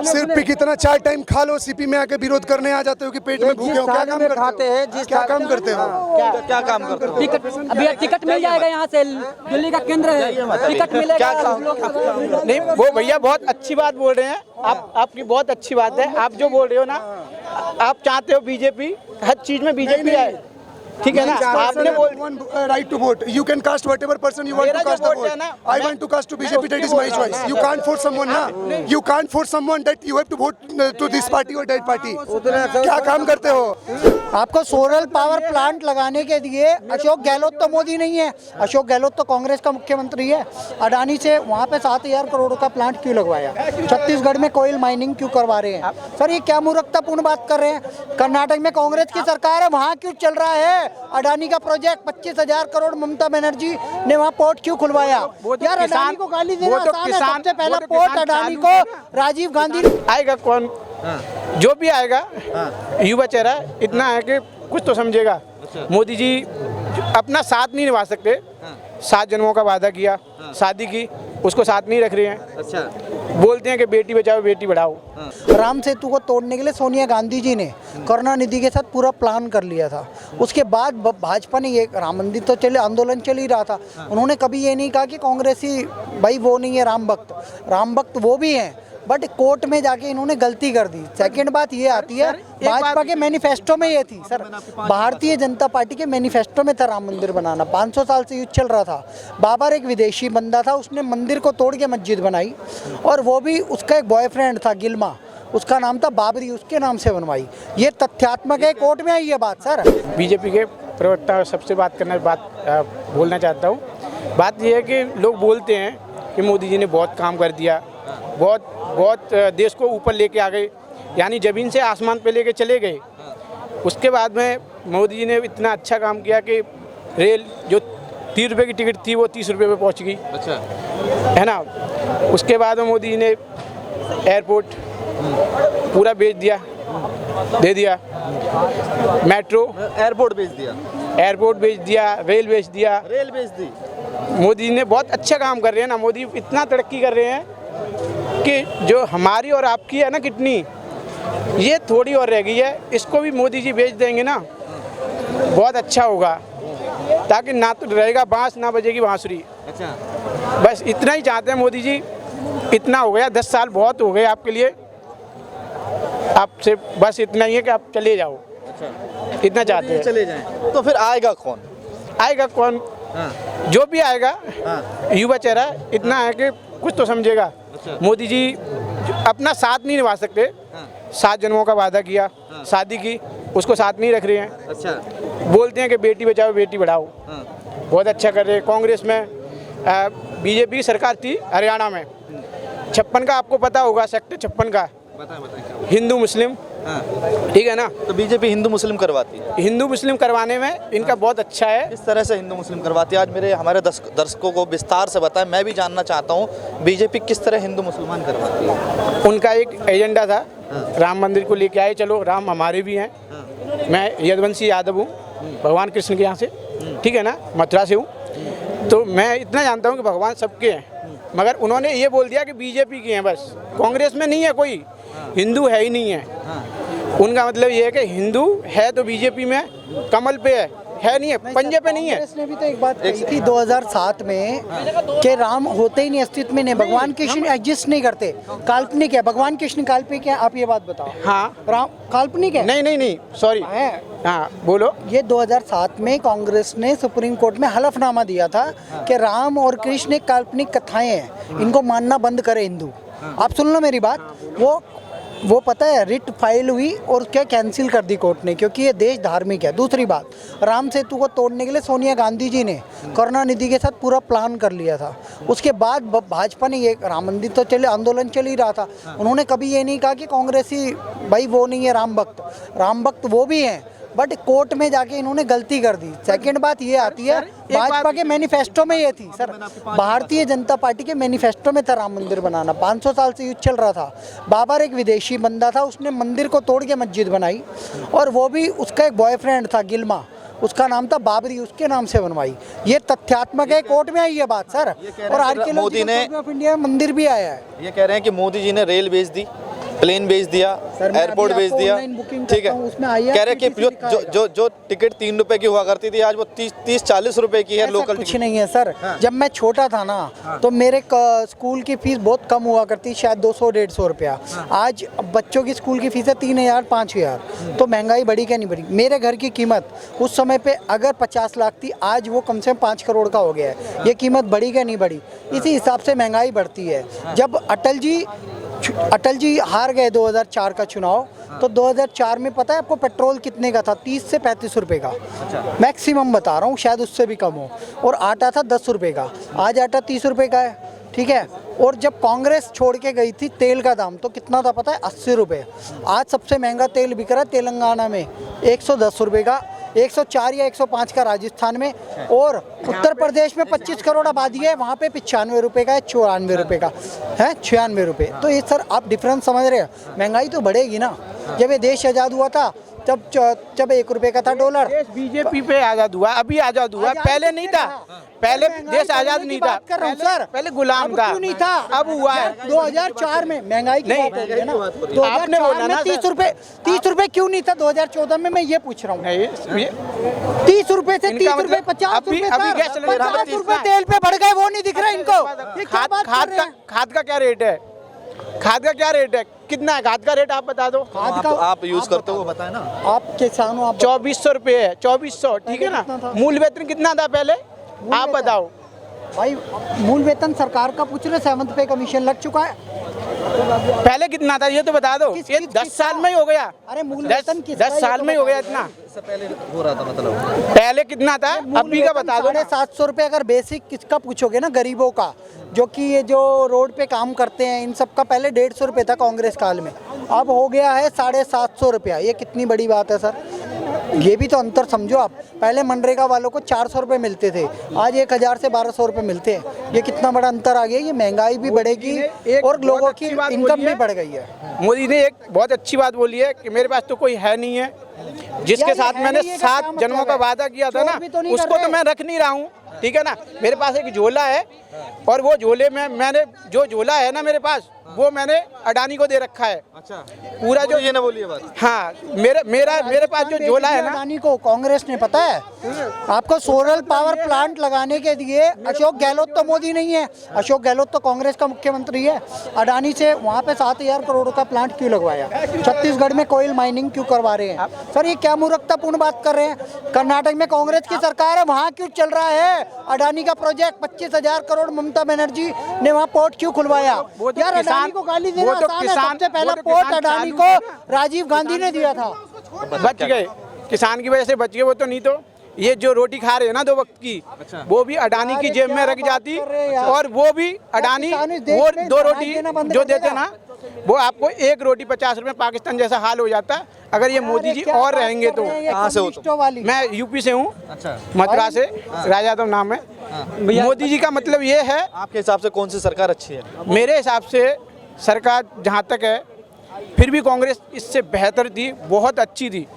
सिर्फ कितना 4 टाइम खा लो, सीपी में आके विरोध करने आ जाते हो कि पेट में भूखे हो? क्या काम करते हो? क्या काम करते हो? क्या काम करते हो? अभी टिकट मिल जाएगा यहाँ से, दिल्ली का केंद्र है, टिकट मिलेगा। क्या काम? नहीं, वो भैया बहुत अच्छी बात बोल रहे हैं, आपकी बहुत अच्छी बात है। आप जो बोल रहे हो ना, आप चाहते हो बीजेपी हर चीज में बीजेपी आए, ठीक है ना? आपने बोल right to vote, you can cast whatever person you want to cast the vote. I want to cast to BJP, that is my choice. You can't force someone ना, you can't force someone that you have to vote to this party और that party. क्या काम करते हो? आपको solar power plant लगाने के लिए अशोक गहलोत तो मोदी नहीं है, अशोक गहलोत तो कांग्रेस का मुख्यमंत्री है। अडानी से वहाँ पे 7,000 करोड़ का प्लांट क्यों लगवाया? छत्तीसगढ़ में कोयल माइनिंग क्यों करवा रहे हैं? सर ये क्या मूर्खतापूर्ण बात कर रहे हैं? कर्नाटक में कांग्रेस की सरकार है, वहाँ क्यों चल रहा है अडानी का प्रोजेक्ट? 25,000 करोड़ ममता बनर्जी ने वहाँ पोर्ट क्यों खुलवाया? यार अडानी को गाली देना आसान है। सबसे पहला पोर्ट अडानी को राजीव गांधी। आएगा कौन? जो भी आएगा युवा चेहरा इतना है कि कुछ तो समझेगा। मोदी जी अपना साथ नहीं निभा सकते। 7 जन्मों का वादा किया, शादी की, उसको साथ नहीं रख रहे हैं। अच्छा, बोलते हैं कि बेटी बचाओ बेटी बढ़ाओ। राम सेतु को तोड़ने के लिए सोनिया गांधी जी ने करुणानिधि के साथ पूरा प्लान कर लिया था। उसके बाद भाजपा ने ये राम मंदिर तो चले, आंदोलन चल ही रहा था। उन्होंने कभी ये नहीं कहा कि कांग्रेसी भाई वो नहीं है राम भक्त वो भी हैं, बट कोर्ट में जाके इन्होंने गलती कर दी। सेकंड बात ये आती है, भाजपा के मैनिफेस्टो में ये थी सर, भारतीय जनता पार्टी के मैनिफेस्टो में था राम मंदिर बनाना। 500 साल से युद्ध चल रहा था। बाबर एक विदेशी बंदा था, उसने मंदिर को तोड़ के मस्जिद बनाई, और वो भी उसका एक बॉयफ्रेंड था गिल्मा, उसका नाम था बाबरी, उसके नाम से बनवाई। ये तथ्यात्मक है, कोर्ट में आई है बात सर। बीजेपी के प्रवक्ता सबसे बोलना चाहता हूँ। बात यह है कि लोग बोलते हैं कि मोदी जी ने बहुत काम कर दिया, बहुत देश को ऊपर लेके आ गए, यानी ज़मीन से आसमान पे लेके चले गए। उसके बाद में मोदी जी ने इतना अच्छा काम किया कि रेल जो 30 रुपये की टिकट थी वो 30 रुपये पे पहुंच गई। अच्छा, है ना? उसके बाद में मोदी जी ने एयरपोर्ट पूरा दे दिया, मेट्रो एयरपोर्ट बेच दिया, रेल बेच दी। मोदी जी ने बहुत अच्छा काम कर रहे हैं ना। मोदी इतना तरक्की कर रहे हैं कि जो हमारी और आपकी है ना किडनी, ये थोड़ी और रह गई है, इसको भी मोदी जी बेच देंगे ना, बहुत अच्छा होगा, ताकि ना तो रहेगा बांस ना बजेगी बांसुरी। अच्छा, बस इतना ही चाहते हैं मोदी जी। इतना हो गया, 10 साल बहुत हो गए आपके लिए, आपसे बस इतना ही है कि आप चले जाओ। अच्छा, इतना चाहते हैं। चले जाएं तो फिर आएगा कौन? जो भी आएगा युवा चेहरा इतना है कि कुछ तो समझेगा। अच्छा। मोदी जी अपना साथ नहीं निभा सकते। 7 जन्मों का वादा किया, शादी की, उसको साथ नहीं रख रहे हैं। अच्छा, बोलते हैं कि बेटी बचाओ बेटी बढ़ाओ। बहुत अच्छा कर रहे हैं। कांग्रेस में बीजेपी की सरकार थी हरियाणा में, 56 का आपको पता होगा, सेक्टर 56 का बताएं हिंदू मुस्लिम, ठीक है ना? तो बीजेपी हिंदू मुस्लिम करवाती है। हिंदू मुस्लिम करवाने में इनका बहुत अच्छा है। किस तरह से हिंदू मुस्लिम करवाती है? आज हमारे दर्शकों को विस्तार से बताएं, मैं भी जानना चाहता हूँ बीजेपी किस तरह हिंदू मुसलमान करवाती है। उनका एक एजेंडा था, राम मंदिर को लेके आए, चलो राम हमारे भी हैं। मैं यदुवंशी यादव हूँ, भगवान कृष्ण के यहाँ से, ठीक है ना, मथुरा से हूँ। तो मैं इतना जानता हूँ कि भगवान सबके हैं, मगर उन्होंने ये बोल दिया कि बीजेपी की हैं बस, कांग्रेस में नहीं है कोई, हिंदू है ही नहीं है। उनका मतलब ये है कि हिंदू है तो बीजेपी में कमल पे है नहीं है, पंजे पे नहीं है। कांग्रेस ने भी तो एक बात कही थी 2007 में कि राम होते ही नहीं, अस्तित्व में नहीं, भगवान कृष्ण एग्जिस्ट नहीं करते, काल्पनिक है। भगवान कृष्ण काल्पनिक है, आप ये बात बताओ। हाँ, राम काल्पनिक है? नहीं, सॉरी। हाँ, बोलो। ये 2007 में कांग्रेस ने सुप्रीम कोर्ट में हलफनामा दिया था कि राम और कृष्ण एक काल्पनिक कथाएं हैं, इनको मानना बंद करे हिंदू। आप सुन लो मेरी बात। वो पता है रिट फाइल हुई और क्या कैंसिल कर दी कोर्ट ने, क्योंकि ये देश धार्मिक है। दूसरी बात, राम सेतु को तोड़ने के लिए सोनिया गांधी जी ने करुणानिधि के साथ पूरा प्लान कर लिया था। उसके बाद भाजपा ने ये राम मंदिर तो चले, आंदोलन चल ही रहा था। उन्होंने कभी ये नहीं कहा कि कांग्रेसी भाई वो नहीं है राम भक्त वो भी हैं, बट कोर्ट में जाके इन्होंने गलती कर दी। सेकंड बात ये आती है, भाजपा के मैनिफेस्टो में ये थी सर, भारतीय जनता पार्टी के मैनिफेस्टो में था राम मंदिर बनाना। 500 साल से युद्ध चल रहा था। बाबर एक विदेशी बंदा था, उसने मंदिर को तोड़ के मस्जिद बनाई, और वो भी उसका एक बॉयफ्रेंड था गिल्मा, उसका नाम था बाबरी, उसके नाम से बनवाई। ये तथ्यात्मक है, कोर्ट में आई है बात सर। और आर्कियोलॉजिकल सर्वे ऑफ इंडिया में मंदिर भी आया है। ये कह रहे हैं कि मोदी जी ने रेल बेच दी, प्लेन भेज दिया, सर, मैं एयरपोर्ट अभी भेज आपको दिया, ऑनलाइन बुकिंग ठीक करता हूँ, उसमें है। कह रहे कि IRCTC जो लिखा जो है। जो जो टिकट 3 रुपए की हुआ करती थी आज वो 30-40 रुपए की है ऐसा लोकल कुछ टिकट। नहीं है सर। जब मैं छोटा था ना तो मेरे स्कूल की फीस बहुत कम हुआ करती, शायद 200-150 रुपया। आज बच्चों की स्कूल की फीस है 3,000-5,000। तो महंगाई बढ़ी क्या नहीं बढ़ी? मेरे घर की कीमत उस समय पे अगर 50 लाख थी, आज वो कम से कम 5 करोड़ का हो गया है। ये कीमत बढ़ी क्या नहीं बढ़ी? इसी हिसाब से महंगाई बढ़ती है। जब अटल जी हार गए 2004 का चुनाव, तो 2004 में पता है आपको पेट्रोल कितने का था? 30 से 35 रुपए का, मैक्सिमम बता रहा हूँ, शायद उससे भी कम हो। और आटा था 10 रुपए का, आज आटा 30 रुपए का है, ठीक है। और जब कांग्रेस छोड़ के गई थी, तेल का दाम तो कितना था पता है? 80 रुपए। आज सबसे महंगा तेल बिक रहा है तेलंगाना में 110 रुपए का, 104 या 105 का राजस्थान में, और उत्तर प्रदेश में 25 करोड़ आबादी है, वहाँ पे 95 रुपए का है, 94 रुपए का है, 96 रुपए। तो ये सर आप डिफरेंस समझ रहे हैं? महंगाई तो बढ़ेगी ना। जब ये देश आज़ाद हुआ था जब 1 रुपए का था डॉलर। देश बीजेपी पे आजाद हुआ, अभी आजाद हुआ, पहले नहीं था। पहले देश आजाद नहीं था, कर रहा हूँ सर, पहले गुलाम था। क्यों नहीं था? अब हुआ है 2004 में महंगाई की नहीं, बात हो रही है ना। आपने बोला 2004 ना में 30 रुपए क्यों नहीं था? 2014 में मैं ये पूछ रहा हूँ। नहीं, 30 रुपए से 30 इनका रुपए मतलब 50 अभी रुपए गैस सिलेंडर 50 रुपए तेल पे बढ़ गए, वो नहीं दिख रहा इनको। ये क्या बात कर रहे हैं? खाद का क्या रेट है? खाद का क्या रेट है? कितना है खाद का रेट? आप बता दो। खाद का आप यूज करते हो वो बताए ना। आप किसान हो, आप 2400 रुपये है, 2400, ठीक है ना। कितना था? मूल वेतन कितना था पहले? आप वेतन? बताओ। भाई मूल वेतन सरकार का पूछ रहे, 7th पे कमीशन लग चुका है। पहले कितना था ये तो बता दो। किस- ये किस- 10 साल में ही हो गया। अरे मूल वेतन 10 साल में ही हो गया इतना। इससे पहले हो रहा था मतलब। पहले कितना था अभी का बता दो ना। 750 रुपये अगर बेसिक किसका पूछोगे ना, गरीबों का, जो कि ये जो रोड पे काम करते हैं, इन सब का पहले 150 रुपये था कांग्रेस काल में, अब हो गया है 750 रुपया। ये कितनी बड़ी बात है सर? ये भी तो अंतर समझो आप। पहले मनरेगा वालों को 400 रुपये मिलते थे, आज 1000 से 1200 रुपये मिलते हैं। ये कितना बड़ा अंतर आ गया। ये महंगाई भी बढ़ेगी एक और लोगों बहुत की अच्छी बात इनकम बोली भी है। बढ़ गई है। मोदी ने एक बहुत अच्छी बात बोली है कि मेरे पास तो कोई है नहीं है, जिसके यार, साथ ये है मैंने नहीं, ये का 7 क्या जन्मों मतलब का है? वादा किया था ना, चोर भी तो नहीं कर उसको तो रहे। मैं रख नहीं रहा हूँ, ठीक है ना। मेरे पास एक झोला है, और वो झोले में मैंने जो झोला है ना मेरे पास, वो मैंने अडानी को दे रखा है। अच्छा, पूरा जो ये ना बोलिए बात। हाँ, मेरे पास जो झोला है ना, अडानी को कांग्रेस ने, पता है आपको, सोलर पावर प्लांट लगाने के लिए अशोक गहलोत तो मोदी नहीं है, अशोक गहलोत तो कांग्रेस का मुख्यमंत्री है। अडानी से वहाँ पे 7000 करोड़ का प्लांट क्यों लगवाया? छत्तीसगढ़ में कोयल माइनिंग क्यों करवा रहे हैं? सर ये क्या मूर्खतापूर्ण बात कर रहे हैं? कर्नाटक में कांग्रेस की सरकार है, वहाँ क्यों चल रहा है अडानी का प्रोजेक्ट? 25,000 करोड़ ममता बनर्जी ने वहाँ पोर्ट क्यों खुलवाया? वो तो यार किसान- अडानी को गाली देना वो तो आसान है। किसान- सबसे पहला वो तो पोर्ट किसान अडानी चालू को है ना। राजीव गांधी ने दिया था। बच गए, किसान की वजह से बच गए। वो तो नहीं तो ये जो रोटी खा रहे हैं ना 2 वक्त की, वो भी अडानी की यार, जेब में क्या रख जाती, बात कर रहे हैं यार? और वो भी अडानी किसान इस देश वो में 2 अनाज रोटी देना बंद जो कर देते देगा। ना, वो आपको 1 रोटी 50 रुपए, पाकिस्तान जैसा हाल हो जाता अगर ये मोदी जी क्या और बात रहेंगे कर तो। रहे हैं ये कहाँ से हो तुम? कम्युनिस्टों वाली? मैं यूपी से हूँ, अच्छा, मथुरा से, राजा यादव नाम है। मोदी जी का मतलब ये है, आपके हिसाब से कौन सी सरकार अच्छी है? मेरे हिसाब से सरकार जहाँ तक है, फिर भी कांग्रेस इससे बेहतर थी, बहुत अच्छी थी।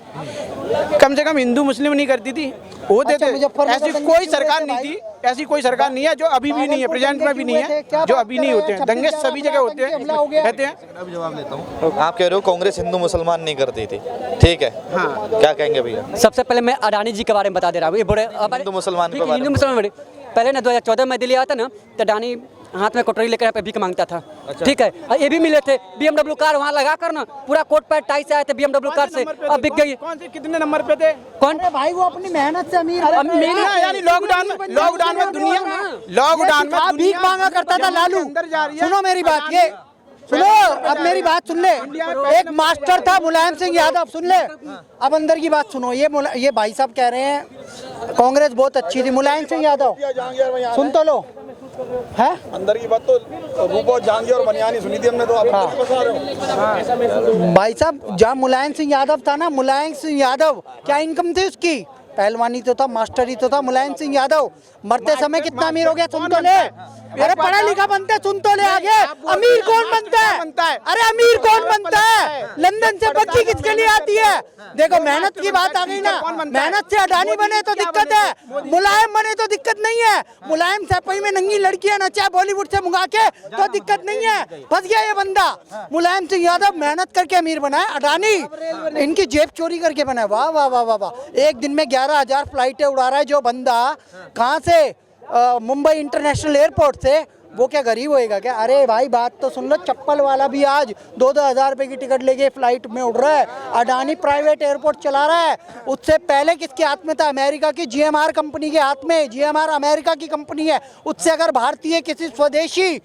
कम से कम हिंदू मुस्लिम नहीं करती थी, वो देते। मुजफ्फरनगर ऐसी दंगे कोई क्यों सरकार हुए थे नहीं थी, ऐसी कोई सरकार नहीं है जो अभी भी नहीं है, प्रेजेंट में भी नहीं है, जो अभी नहीं होते हैं। दंगे सभी जगह होते हैं, रहते हैं। मैं भी जवाब लेता हूँ। आप कह रहे हो कांग्रेस हिंदू मुसलमान नहीं करती थी, ठीक है, हाँ। क्या कहेंगे भैया? सबसे पहले मैं अडानी जी के बारे में बता दे रहा हूँ। ये बड़े हिंदू मुसलमान के ठीक है, बारे हिंदू में। मुसलमान पहले ना 2014 में दिल्ली आया था ना, तो अडानी हाथ में कटोरी लेकर यहाँ पे भीख मांगता था। ठीक है, और ये भी मिले थे BMW कार वहाँ लगा कर ना, पूरा कोट पैंट टाई से आए थे BMW कार से, अब बिक गई। कौन से कितने नंबर पे थे? कौन? अरे भाई वो अपनी मेहनत से अमीर अरे बन गए। मेहनत- यानी लॉकडाउन में दुनिया, लॉकडाउन में आप भीख मांगा करता था लालू। अंदर जा रही है। सुनो मेरी बात, ये सुनो, अब मेरी बात सुन ले। एक मास्टर था मुलायम सिंह यादव, सुन ले, अब अंदर की बात सुनो। ये भाई साहब कह रहे हैं कांग्रेस बहुत अच्छी थी, मुलायम सिंह यादव, सुन तो लो, है अंदर की बात तो रूपो जहांगीर और बनियानी सुनी थी हमने, तो आप बता रहे हो। भाई साहब। जहाँ मुलायम सिंह यादव था ना, मुलायम सिंह यादव क्या इनकम थी उसकी? पहलवानी तो था, मास्टर ही तो था मुलायम सिंह यादव। मरते समय कितना अमीर हो गया सुन तो ले। अरे पढ़ा लिखा बनता है, सुन तो ले आगे। अमीर कौन बनता है? अरे अमीर कौन बनता है? लंदन से बग्गी किसके लिए आती है? देखो मेहनत की बात आ गई ना, मेहनत से अडानी बने तो दिक्कत है, मुलायम बने तो दिक्कत नहीं है। मुलायम सैपई में नंगी लड़कियां नचा बॉलीवुड से मंगा के तो दिक्कत नहीं है। फंस गया ये बंदा। मुलायम सिंह यादव मेहनत करके अमीर बना है, अडानी इनकी जेब चोरी करके बना है। वाह वाह वाह वाह वाह। एक दिन में 11,000 फ्लाइटें उड़ा रहा है जो बंदा, कहाँ से? मुंबई इंटरनेशनल एयरपोर्ट से। वो क्या गरीब होएगा क्या? अरे भाई बात तो सुन लो, चप्पल वाला भी आज 2-2 हज़ार रुपए की टिकट लेके फ्लाइट में उड़ रहा है। अडानी प्राइवेट एयरपोर्ट चला रहा है। उससे पहले किसके हाथ में था? अमेरिका की GMR कंपनी के हाथ में। GMR अमेरिका की कंपनी है। उससे अगर भारतीय किसी स्वदेशी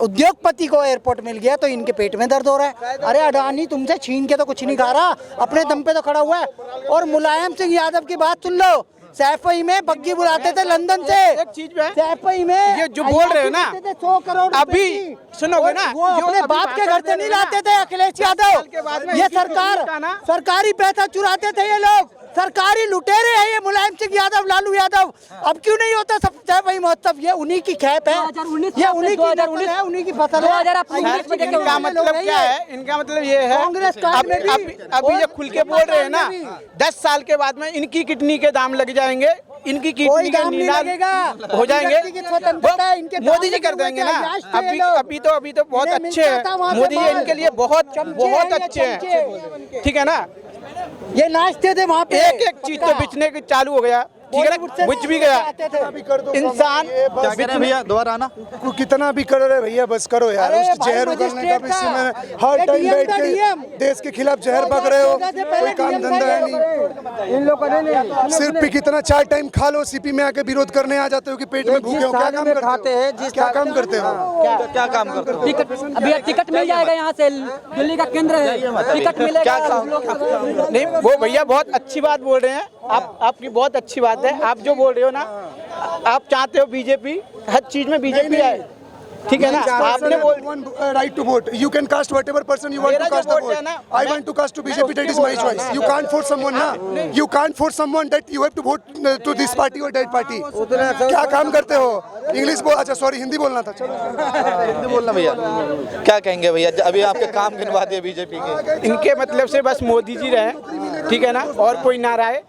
उद्योगपति को एयरपोर्ट मिल गया तो इनके पेट में दर्द हो रहा है। अरे अडानी तुमसे छीन के तो कुछ नहीं खा रहा, अपने दम पे तो खड़ा हुआ है। और मुलायम सिंह यादव की बात सुन लो, सैफई में बग्गी बुलाते थे लंदन से। एक चीज में सैफई में ये जो बोल रहे हो ना, 100 करोड़ अभी सुनोगे ना, वो जो अपने अभी बाप के घर से नहीं लाते थे अखिलेश साल के यादव। बाद में ये इनकी सरकार का ना- सरकारी पैसा चुराते थे ये लोग, सरकारी लुटेरे हैं ये मुलायम सिंह यादव, लालू यादव। अब क्यों नहीं होता सब सैफई महोत्सव? ये उन्हीं की खेप है, 2019 ये उन्हीं की नस्ल है, उन्हीं की फसल है। 2019 में देखो, इनका मतलब क्या है? इनका मतलब ये है, कांग्रेस काल में भी अभी ये खुल के बोल रहे हैं ना, काल में भी। 10 साल के बाद में इनकी किडनी के दाम लग जाएंगे, इनकी कोई किडनी के दाम नहीं नीलाम लगेगा। हो जाएंगे। अभिव्यक्ति की स्वतंत्रता है, इनके मोदी जी दाम कर देंगे लगे ना। हुए हैं, याद अभी ये लोग। अभी तो बहुत इन्हें अच्छे मिलता था हैं वहाँ से मोदी जी, बाल। इनके लिए बहुत चमचे बहुत हैं ये, अच्छे हैं, ठीक है ना। ये नाचते थे वहाँ पे, एक एक चीज तो बिचने की चालू हो गया, ठीक है ना, बिच भी गया इंसान। क्या कह रहे हैं भैया, दोबारा आना? कितना भी कर रहे भैया, बस करो यार। अरे उस भाई जहर उगलने का मजिस्ट्रेट भी इसी में था। हर ये टाइम DM बैठ का के DM। देश के खिलाफ जहर बक रहे हो, 2014 से पहले कोई काम DM धंधा है था नहीं। ये। इन लोगों ने नहीं। सिर्फ कितना 4 टाइम खा लो, सीपी में आके विरोध करने आ जाते हो कि पेट में भूखे हो। क्या काम करते हो? क्या काम करते हो? क्या काम करते हो? टिकट अभी टिकट मिल जाएगा यहाँ से, दिल्ली का केंद्र है, टिकट मिलेगा। क्या काम? नहीं, वो भैया बहुत अच्छी बात बोल रहे हैं आप, आपकी बहुत अच्छी बात है। आप जो बोल रहे हो ना, आप चाहते हो बीजेपी, हर चीज में बीजेपी आए, ठीक है ना। आपने बोल right to vote. You can cast whatever person you want मेरा to जो cast the vote vote. है ना, I want to cast to BJP. That is my choice. You can't force someone ना. You can't force someone that you have to vote to this party or that party. क्या काम करते हो? English बोल, अच्छा sorry Hindi बोलना था। चलो हिंदी बोलना भैया। क्या कहेंगे भैया, अभी आपके काम गिनवा दिए बीजेपी के? इनके मतलब से बस मोदी जी रहे, ठीक है ना, और कोई ना रहे,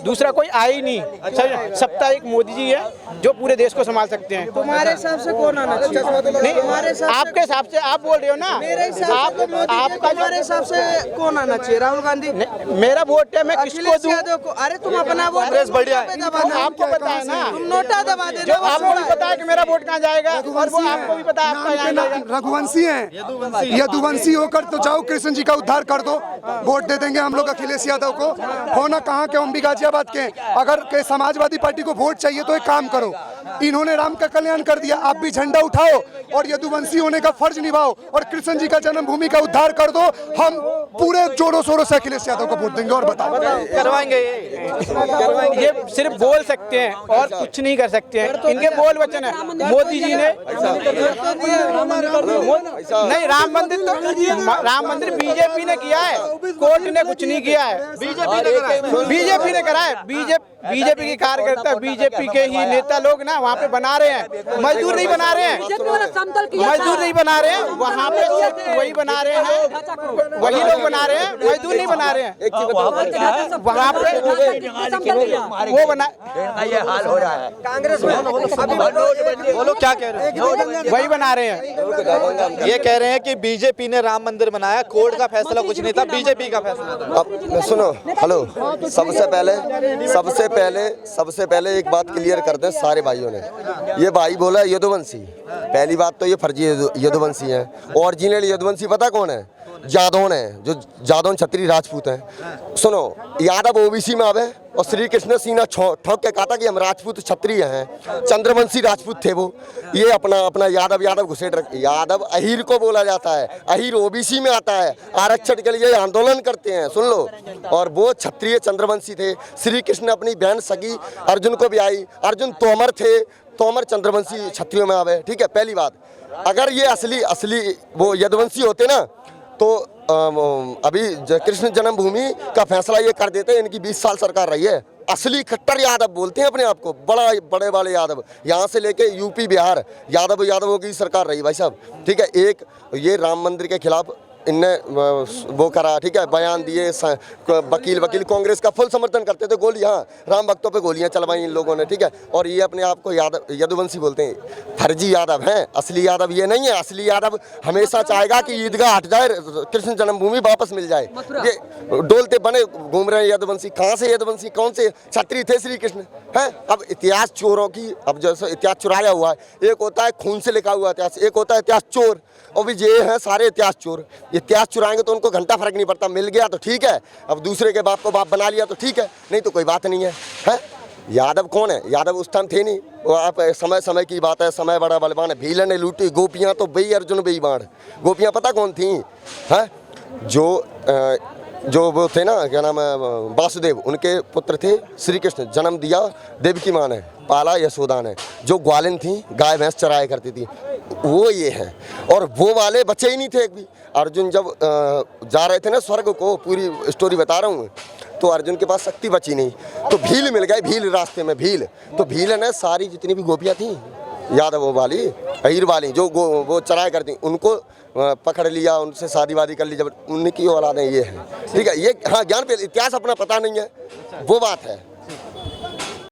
दूसरा कोई आए ही नहीं। अच्छा, सत्ता एक मोदी जी है जो पूरे देश को संभाल सकते हैं। तुम्हारे हिसाब से कौन आना चाहिए? नहीं, तुम्हारे हिसाब से, आपके हिसाब से आप बोल रहे हो ना, मेरे हिसाब से मोदी जी, आपका तुम्हारे हिसाब से कौन आना चाहिए? राहुल गांधी, मेरा वोट है, मैं किसको अखिलेश दूं? यादव को? अरे तुम अपना वोट कांग्रेस बढ़िया है। दबा दो। आपको पता है ना, तुम नोटा दबा जो देना। आपको भी पता है कि मेरा वोट कहाँ जाएगा, और वो आपको भी पता है आपका यहाँ जाएगा। रघुवंशी हैं, यदुवंशी होकर तो जाओ कृष्ण जी का उद्धार कर दो। वोट दे देंगे हम लोग अखिलेश यादव को। होना कहाँ के, हम भी गाजियाबाद के। अगर के समाजवादी पार्टी को वोट चाहिए तो एक काम करो, इन्होंने राम का कल्याण कर दिया, आप भी झंडा उठाओ और यदुवंशी होने का फर्ज निभाओ और कृष्ण जी का जन्मभूमि का उद्धार कर दो। हम पूरे जोरों शोरों से अखिलेश यादव को वोट देंगे। और बताओ, करवाएंगे ये सिर्फ बोल सकते हैं और कुछ नहीं कर सकते हैं, इनके बोल वचन है। मोदी जी ने नहीं, राम मंदिर बीजेपी ने किया है, कोर्ट ने कुछ नहीं किया है, बीजेपी ने करा है। बीजेपी के कार्यकर्ता, बीजेपी के ही नेता लोग ना वहाँ पे बना रहे हैं, मजदूर नहीं बना रहे हैं, मजदूर नहीं बना रहे हैं, वहाँ पे सिर्फ वही बना रहे हैं, वही लोग बना रहे हैं, मजदूर नहीं बना रहे हैं। वहाँ पे वो बना, ये हाल हो रहा है कांग्रेस में। बोलो क्या कह रहे हैं? वही बना रहे हैं। ये कह रहे हैं कि बीजेपी ने राम मंदिर बनाया, कोर्ट का फैसला कुछ नहीं था, बीजेपी का फैसला था। अब सुनो, हेलो, सबसे पहले एक बात क्लियर कर दें सारे भाइयों ने। ये भाई बोला यदुवंशी, पहली बात तो ये फर्जी यदुवंशी है। ओरिजिनल यदुवंशी पता कौन है? जादौन है, जो जादौन क्षत्रिय राजपूत हैं। सुनो, यादव ओबीसी में आवे और श्री कृष्ण सीना ठोक के कहा था कि हम राजपूत क्षत्रिय हैं, चंद्रवंशी राजपूत थे वो। ये अपना यादव घुसेड़ रखे। यादव अहीर को बोला जाता है, अहीर ओबीसी में आता है, आरक्षण के लिए आंदोलन करते हैं, सुन लो। और वो क्षत्रिय चंद्रवंशी थे। श्री कृष्ण अपनी बहन सगी अर्जुन को भी आई, अर्जुन तोमर थे, तोमर चंद्रवंशी क्षत्रियों में आवे, ठीक है, पहली बात। अगर ये असली वो यदुवंशी होते ना तो अभी कृष्ण जन्मभूमि का फैसला ये कर देते। इनकी 20 साल सरकार रही है, असली कट्टर यादव बोलते हैं अपने आप को, बड़े वाले यादव, यहाँ से लेके यूपी बिहार यादवों की सरकार रही भाई साहब, ठीक है। एक ये राम मंदिर के खिलाफ इनने वो करा, ठीक है, बयान दिए, वकील कांग्रेस का फुल समर्थन करते थे, गोली, हाँ, राम भक्तों पे गोलियां चलवाई इन लोगों ने, ठीक है। और ये अपने आप को यदुवंशी बोलते हैं, फर्जी यादव हैं, असली यादव ये नहीं है। असली यादव हमेशा चाहेगा कि ईदगाह हट जाए, कृष्ण जन्मभूमि वापस मिल जाए। ये डोलते बने घूम रहे हैं यदुवंशी, कहाँ से यदुवंशी, कौन से क्षत्रिय थे श्री कृष्ण, हैं। अब इतिहास चोरों की, अब जैसे इतिहास चुराया हुआ है, एक होता है खून से लिखा हुआ इतिहास, एक होता है इतिहास चोर, और भी ये हैं सारे इतिहास चोर। इतिहास चुराएंगे तो उनको घंटा फर्क नहीं पड़ता, मिल गया तो ठीक है, अब दूसरे के बाप को बाप बना लिया तो ठीक है, नहीं तो कोई बात नहीं है, हैं। यादव कौन है? यादव उस टाइम थे नहीं, वो आप समय की बात है, समय बड़ा बलवान है। भीलन ने लूटी गोपियाँ तो बई अर्जुन बई बाण। गोपियाँ पता कौन थी, हैं? जो वो थे ना, क्या नाम है, वासुदेव, उनके पुत्र थे श्री कृष्ण। जन्म दिया देवकी माँ ने, पाला यशोदा ने। जो ग्वालिन थी, गाय भैंस चराया करती थी, वो ये है। और वो वाले बच्चे ही नहीं थे एक भी। अर्जुन जब जा रहे थे ना स्वर्ग को, पूरी स्टोरी बता रहा हूँ, तो अर्जुन के पास शक्ति बची नहीं, तो भील मिल गए, भील रास्ते में, भील तो भील ने सारी जितनी भी गोपियाँ थी यादव वाली, अहीर वाली, जो वो चराया करती, उनको पकड़ लिया, उनसे शादी वादी कर ली, जब उनकी औलादें ये है, ठीक है। ये हाँ, ज्ञान पे इतिहास अपना पता नहीं है, वो बात है।